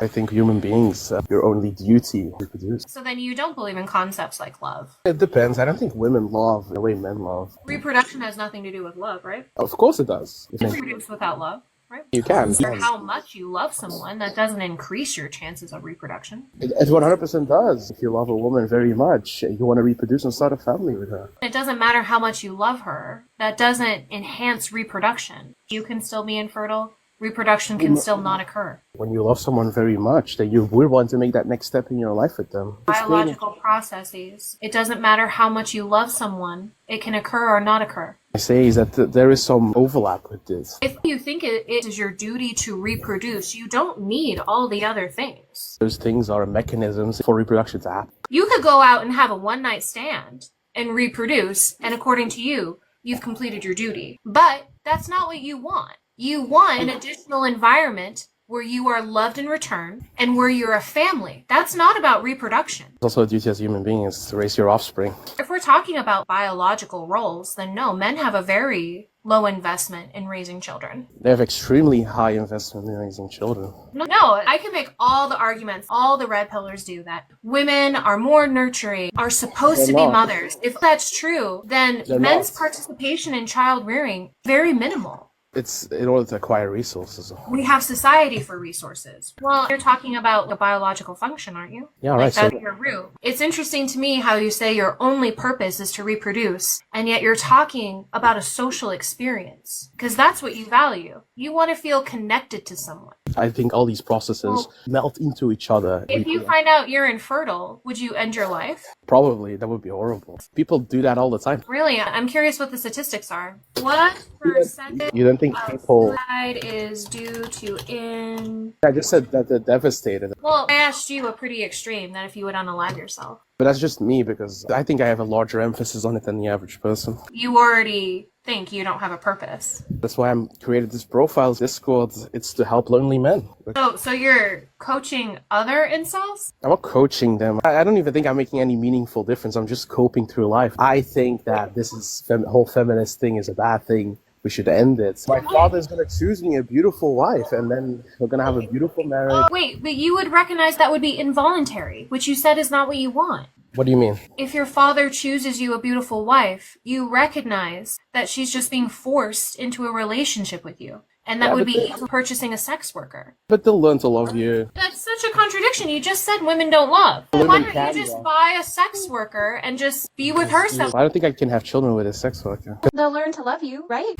I think human beings, your only duty to reproduce. So then you don't believe in concepts like love. It depends. I don't think women love the way men love. Reproduction has nothing to do with love, right? Of course it does. You can reproduce without love, right? You can. No matter how much you love someone, that doesn't increase your chances of reproduction. It 100% does. If you love a woman very much, you want to reproduce and start a family with her. It doesn't matter how much you love her. That doesn't enhance reproduction. You can still be infertile. Reproduction can still not occur. When you love someone very much, then you will want to make that next step in your life with them. Biological processes. It doesn't matter how much you love someone. It can occur or not occur. I say is that there is some overlap with this. If you think it is your duty to reproduce, you don't need all the other things. Those things are mechanisms for reproduction to happen. You could go out and have a one-night stand and reproduce, and according to you, you've completed your duty. But that's not what you want. You want an additional environment where you are loved in return and where you're a family. That's not about reproduction. It's also a duty as a human being is to raise your offspring. If we're talking about biological roles, then no, men have a very low investment in raising children. They have extremely high investment in raising children. No, I can make all the arguments, all the red pillars do that. Women are more nurturing, are supposed to be mothers. If that's true, then men's participation in child rearing, very minimal. It's in order to acquire resources. We have society for resources. Well, you're talking about the biological function, aren't you? Yeah, right. That's your root. It's interesting to me how you say your only purpose is to reproduce, and yet you're talking about a social experience, because that's what you value. You want to feel connected to someone. I think all these processes melt into each other. If you find out you're infertile, would you end your life? Probably. That would be horrible. People do that all the time. Really? I'm curious what the statistics are. What percentage You don't think people... suicide is due to I just said that they're devastated. Well, I asked you a pretty extreme, that if you would unalive yourself. But that's just me, because I think I have a larger emphasis on it than the average person. You already think you don't have a purpose. That's why I'm created this profile, Discord. It's to help lonely men. So you're coaching other incels? I'm not coaching them. I don't even think I'm making any meaningful difference. I'm just coping through life. I think that this is whole feminist thing is a bad thing. We should end it. My father's gonna choose me a beautiful wife, and then we're gonna have a beautiful marriage. Wait, but you would recognize that would be involuntary, which you said is not what you want. What do you mean? If your father chooses you a beautiful wife, you recognize that she's just being forced into a relationship with you. And that would be purchasing a sex worker. But they'll learn to love you. That's such a contradiction. You just said women don't love. Why don't you just buy a sex worker and just be with her somewhere? I don't think I can have children with a sex worker. They'll learn to love you, right?